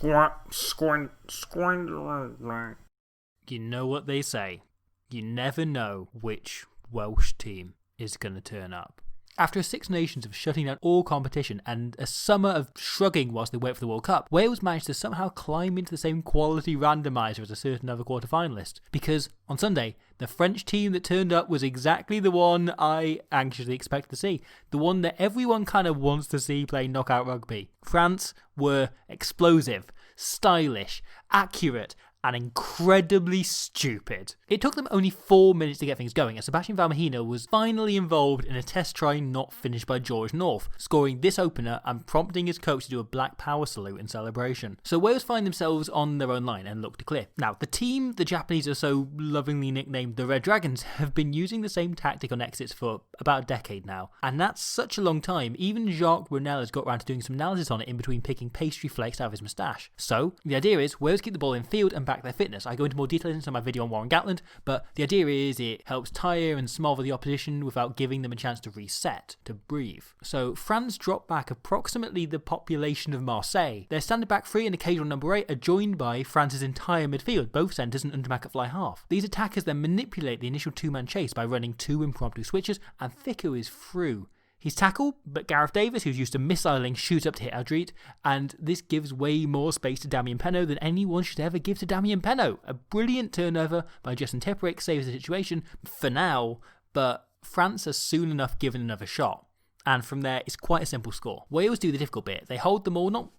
You know what they say. You never know which Welsh team is going to turn up. After 6 nations of shutting down all competition and a summer of shrugging whilst they wait for the World Cup, Wales managed to somehow climb into the same quality randomiser as a certain other quarter-finalist. Because on Sunday, the French team that turned up was exactly the one I anxiously expected to see. The one that everyone kind of wants to see play knockout rugby. France were explosive, stylish, accurate, and incredibly stupid. It took them only 4 minutes to get things going, and Sebastian Vahaamahina was finally involved in a test try not finished by George North, scoring this opener and prompting his coach to do a black power salute in celebration. So Wales find themselves on their own line and look to clear. Now, the team the Japanese are so lovingly nicknamed the Red Dragons have been using the same tactic on exits for about a decade now, and that's such a long time, even Jacques Brunel has got around to doing some analysis on it in between picking pastry flakes out of his moustache. So, the idea is Wales keep the ball in field and back their fitness. I go into more details into my video on Warren Gatland, but the idea is it helps tire and smother the opposition without giving them a chance to reset, to breathe. So France drop back approximately the population of Marseille. Their standard back 3 and occasional number 8 are joined by France's entire midfield, both centres and under-back at fly half. These attackers then manipulate the initial 2-man chase by running 2 impromptu switches, and Thicko is through. He's tackled, but Gareth Davis, who's used to missiling, shoots up to hit Adrit, and this gives way more space to Damien Penaud than anyone should ever give to Damien Penaud. A brilliant turnover by Justin Tipperick saves the situation for now, but France are soon enough given another shot. And from there, it's quite a simple score. Wales do the difficult bit. They hold the ball, not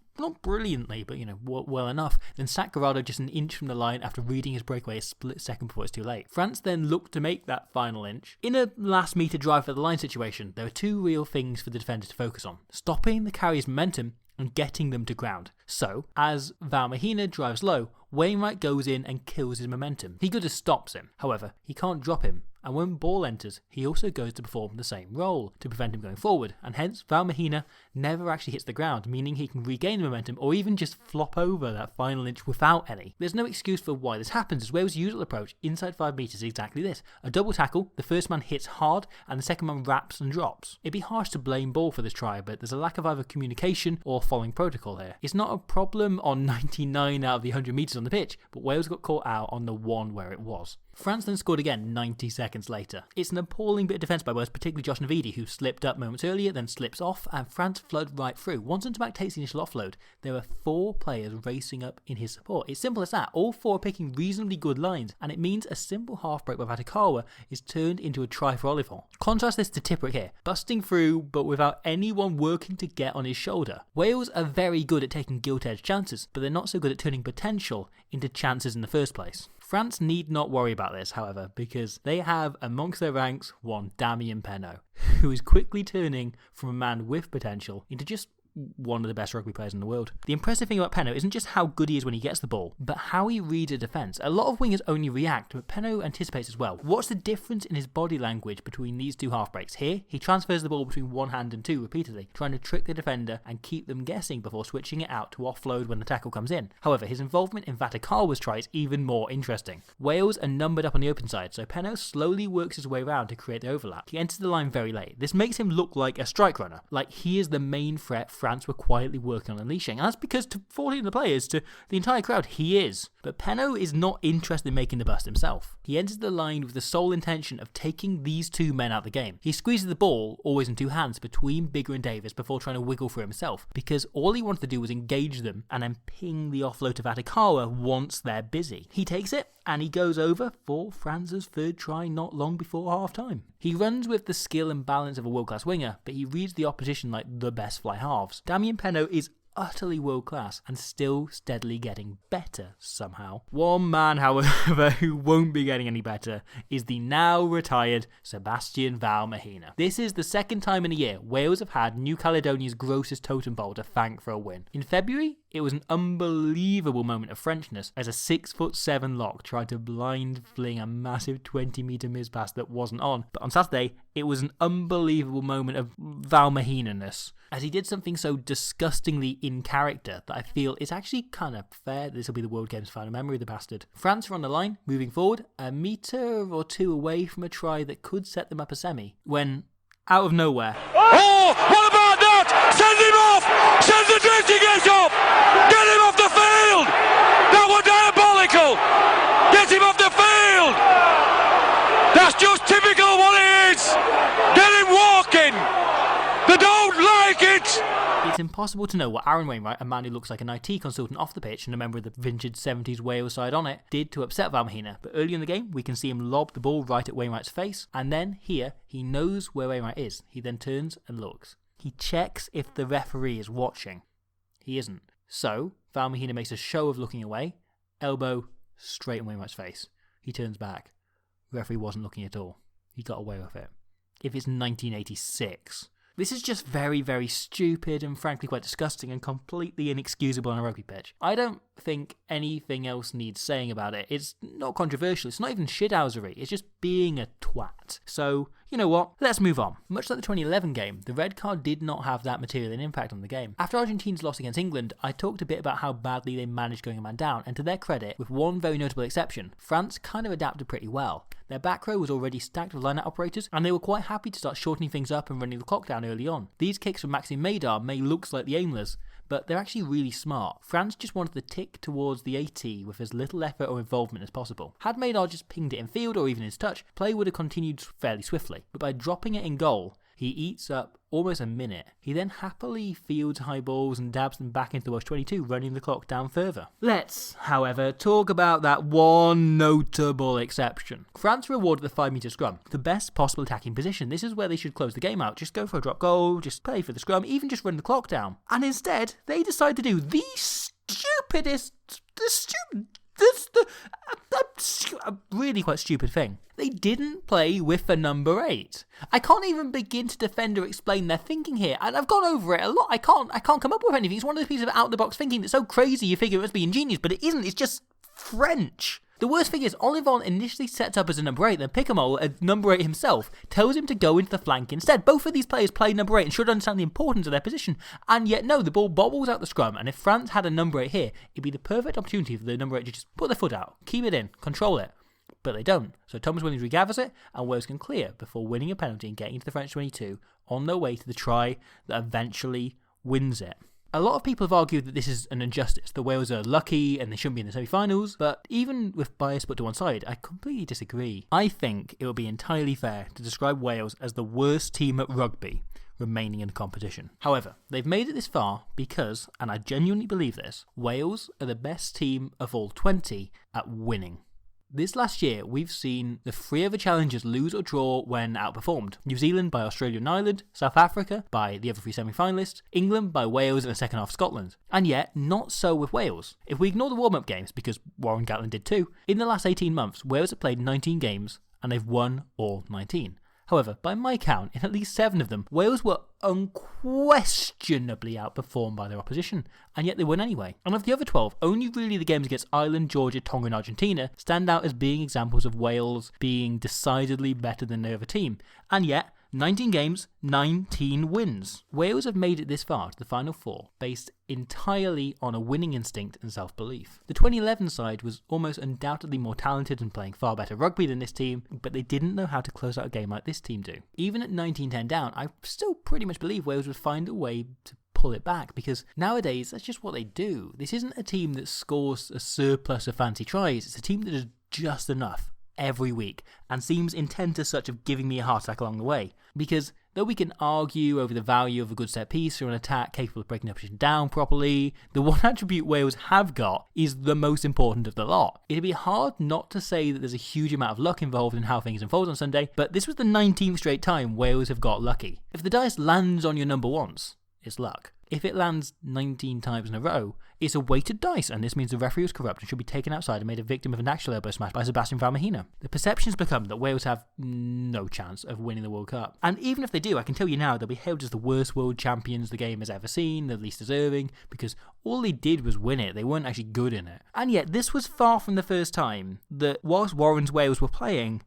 brilliantly, but well enough, then sack Garrido just an inch from the line after reading his breakaway a split second before it's too late. France then looked to make that final inch. In a last metre drive for the line situation, there are 2 real things for the defender to focus on: stopping the carrier's momentum and getting them to ground. So, as Vahaamahina drives low, Wainwright goes in and kills his momentum. He just stops him. However, he can't drop him, and when ball enters, he also goes to perform the same role to prevent him going forward, and hence Vahaamahina never actually hits the ground, meaning he can regain the momentum or even just flop over that final inch without any. There's no excuse for why this happens, as Wales' usual approach inside 5 metres is exactly this: a double tackle, the first man hits hard, and the second man wraps and drops. It'd be harsh to blame ball for this try, but there's a lack of either communication or following protocol here. It's not a problem on 99 out of the 100 metres on the pitch, but Wales got caught out on the one where it was. France then scored again 90 seconds later. It's an appalling bit of defence by Wales, particularly Josh Navidi, who slipped up moments earlier, then slips off, and France flood right through. Once centre-back takes the initial offload, there are 4 players racing up in his support. It's simple as that. All 4 are picking reasonably good lines, and it means a simple half-break by Vahaamahina is turned into a try for Oliver. Contrast this to Tipperick here, busting through, but without anyone working to get on his shoulder. Wales are very good at taking gilt-edged chances, but they're not so good at turning potential into chances in the first place. France need not worry about this, however, because they have amongst their ranks one Damien Penaud, who is quickly turning from a man with potential into just one of the best rugby players in the world. The impressive thing about Penaud isn't just how good he is when he gets the ball, but how he reads a defence. A lot of wingers only react, but Penaud anticipates as well. What's the difference in his body language between these 2 half breaks? Here, he transfers the ball between one hand and 2 repeatedly, trying to trick the defender and keep them guessing before switching it out to offload when the tackle comes in. However, his involvement in Vahaamahina's try is even more interesting. Wales are numbered up on the open side, so Penaud slowly works his way around to create the overlap. He enters the line very late. This makes him look like a strike runner, like he is the main threat France were quietly working on unleashing, and that's because to 14 of the players, to the entire crowd, he is. But Penaud is not interested in making the bust himself. He enters the line with the sole intention of taking these 2 men out of the game. He squeezes the ball, always in 2 hands, between Biggar and Davis before trying to wiggle for himself, because all he wanted to do was engage them and then ping the offload to Vahaamahina once they're busy. He takes it, and he goes over for France's 3rd try not long before half-time. He runs with the skill and balance of a world-class winger, but he reads the opposition like the best fly halves. Damien Penaud is utterly world-class and still steadily getting better somehow. One man, however, who won't be getting any better is the now retired Sebastian Vahaamahina. This is the 2nd time in a year Wales have had New Caledonia's grossest totem pole to thank for a win. In February, it was an unbelievable moment of Frenchness as a 6'7" lock tried to blind fling a massive 20-metre mispass that wasn't on. But on Saturday, it was an unbelievable moment of Vahaamahina-ness, as he did something so disgustingly in character that I feel it's actually kind of fair that this will be the World Games final memory of the bastard. France are on the line, moving forward, a metre or 2 away from a try that could set them up a semi, when, out of nowhere... Oh! What about that? Send him off! Send the dressing case off! Get him off the field! impossible to know what Aaron Wainwright, a man who looks like an IT consultant off the pitch and a member of the vintage 70s Wales side on it, did to upset Vahaamahina. But early in the game, we can see him lob the ball right at Wainwright's face, and then here, he knows where Wainwright is. He then turns and looks. He checks if the referee is watching. He isn't. So, Vahaamahina makes a show of looking away, elbow straight in Wainwright's face. He turns back. The referee wasn't looking at all. He got away with it. If it's 1986. This is just very, very stupid and frankly quite disgusting and completely inexcusable on a rugby pitch. I don't think anything else needs saying about it. It's not controversial. It's not even shithousery. It's just being a twat. So, you know what? Let's move on. Much like the 2011 game, the red card did not have that material and impact on the game. After Argentina's loss against England, I talked a bit about how badly they managed going a man down, and to their credit, with one very notable exception, France kind of adapted pretty well. Their back row was already stacked with line-out operators, and they were quite happy to start shortening things up and running the clock down early on. These kicks from Maxime Maydar may look slightly aimless, but they're actually really smart. France just wanted to tick towards the 80 with as little effort or involvement as possible. Had Maydar just pinged it in field or even his touch, play would have continued fairly swiftly, but by dropping it in goal, he eats up almost a minute. He then happily fields high balls and dabs them back into the Welsh 22, running the clock down further. Let's, however, talk about that one notable exception. France rewarded the 5-metre scrum, the best possible attacking position. This is where they should close the game out. Just go for a drop goal, just play for the scrum, even just run the clock down. And instead, they decide to do the stupidest, a really quite stupid thing. They didn't play with a number 8. I can't even begin to defend or explain their thinking here, and I've gone over it a lot. I can't come up with anything. It's one of those pieces of out-the-box thinking that's so crazy you figure it must be ingenious, but it isn't. It's just French. The worst thing is, Olivon initially sets up as a number 8, then Penaud, a number 8 himself, tells him to go into the flank instead. Both of these players play number 8 and should understand the importance of their position, and yet no, the ball bobbles out the scrum, and if France had a number 8 here, it'd be the perfect opportunity for the number 8 to just put their foot out, keep it in, control it. But they don't. So Thomas Williams regathers it, and Wales can clear before winning a penalty and getting into the French 22 on their way to the try that eventually wins it. A lot of people have argued that this is an injustice. The Wales are lucky and they shouldn't be in the semi-finals, but even with bias put to one side, I completely disagree. I think it would be entirely fair to describe Wales as the worst team at rugby remaining in the competition. However, they've made it this far because, and I genuinely believe this, Wales are the best team of all 20 at winning. This last year, we've seen the 3 other challengers lose or draw when outperformed. New Zealand by Australia and Ireland, South Africa by the other 3 semi-finalists, England by Wales and the second half Scotland. And yet, not so with Wales. If we ignore the warm-up games, because Warren Gatland did too, in the last 18 months, Wales have played 19 games and they've won all 19. However, by my count, in at least 7 of them, Wales were unquestionably outperformed by their opposition, and yet they won anyway. And of the other 12, only really the games against Ireland, Georgia, Tonga and Argentina stand out as being examples of Wales being decidedly better than the other team. And yet, 19 games, 19 wins. Wales have made it this far to the Final Four based entirely on a winning instinct and self-belief. The 2011 side was almost undoubtedly more talented and playing far better rugby than this team, but they didn't know how to close out a game like this team do. Even at 19-10 down, I still pretty much believe Wales would find a way to pull it back, because nowadays that's just what they do. This isn't a team that scores a surplus of fancy tries, it's a team that does just enough every week and seems intent as such of giving me a heart attack along the way. Because though we can argue over the value of a good set piece or an attack capable of breaking the opposition down properly, the one attribute Wales have got is the most important of the lot. It'd be hard not to say that there's a huge amount of luck involved in how things unfold on Sunday, but this was the 19th straight time Wales have got lucky. If the dice lands on your number once, it's luck. If it lands 19 times in a row, it's a weighted dice, and this means the referee was corrupt and should be taken outside and made a victim of an actual elbow smash by Sebastian Vahaamahina. The perception has become that Wales have no chance of winning the World Cup. And even if they do, I can tell you now, they'll be hailed as the worst world champions the game has ever seen, the least deserving, because all they did was win it. They weren't actually good in it. And yet, this was far from the first time that whilst Warren's Wales were playing,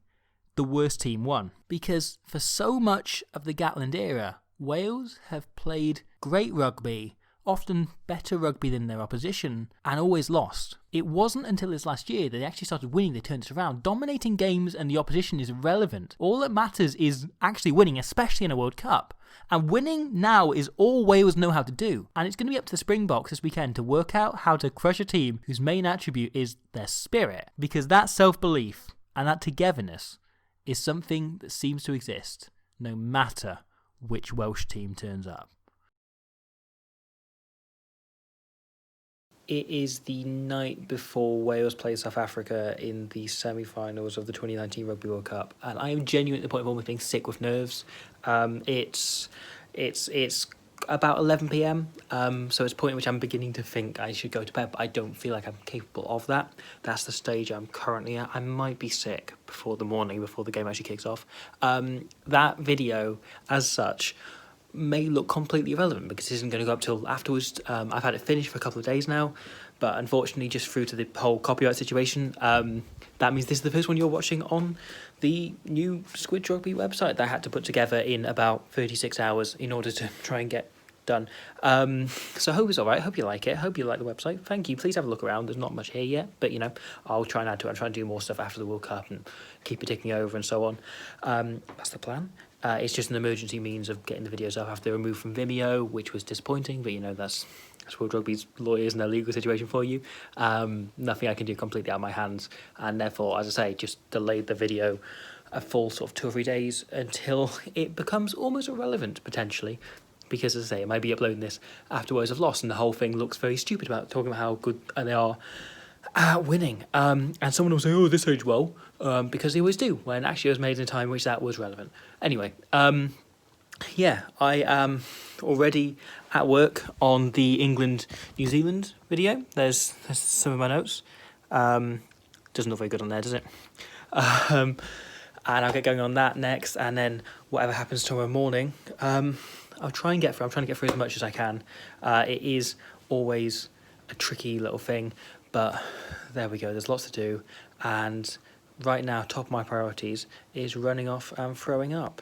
the worst team won. Because for so much of the Gatland era, Wales have played great rugby, often better rugby than their opposition, and always lost. It wasn't until this last year that they actually started winning they turned it around. Dominating games and the opposition is irrelevant. All that matters is actually winning, especially in a World Cup. And winning now is all Wales know how to do. And it's going to be up to the Springboks this weekend to work out how to crush a team whose main attribute is their spirit. Because that self-belief and that togetherness is something that seems to exist no matter which Welsh team turns up. it is the night before Wales play South Africa in the semi-finals of the 2019 Rugby World Cup, and I am genuinely at the point of almost being sick with nerves. It's about 11 p.m. So it's a point at which I'm beginning to think I should go to bed, but I don't feel like I'm capable of that. That's the stage I'm currently at. I might be sick before the morning, before the game actually kicks off. That video, as such, may look completely irrelevant because it isn't going to go up till afterwards. I've had it finished for a couple of days now, but unfortunately, just through to the whole copyright situation, that means this is the first one you're watching on the new Squidge Rugby website that I had to put together in about 36 hours in order to try and get done. So I hope it's all right. I hope you like it. I hope you like the website. Thank you. Please have a look around. There's not much here yet, but I'll try and add to it. I'll try and do more stuff after the World Cup and keep it ticking over and so on. That's the plan. It's just an emergency means of getting the videos up after removed from Vimeo, which was disappointing, but that's World Rugby's lawyers and their legal situation for you. Nothing I can do completely out of my hands, and therefore, as I say, just delayed the video a full sort of 2 or 3 days until it becomes almost irrelevant, potentially, because, as I say, I might be uploading this after Wales have lost, and the whole thing looks very stupid about talking about how good they are winning. And someone will say, oh, this aged well, because they always do, when actually it was made in a time in which that was relevant. Anyway, I am already at work on the England-New Zealand video. There's some of my notes. Doesn't look very good on there, does it? And I'll get going on that next, and then whatever happens tomorrow morning, I'll try and get through. I'm trying to get through as much as I can. It is always a tricky little thing, but there we go. There's lots to do, and right now, top of my priorities is running off and throwing up.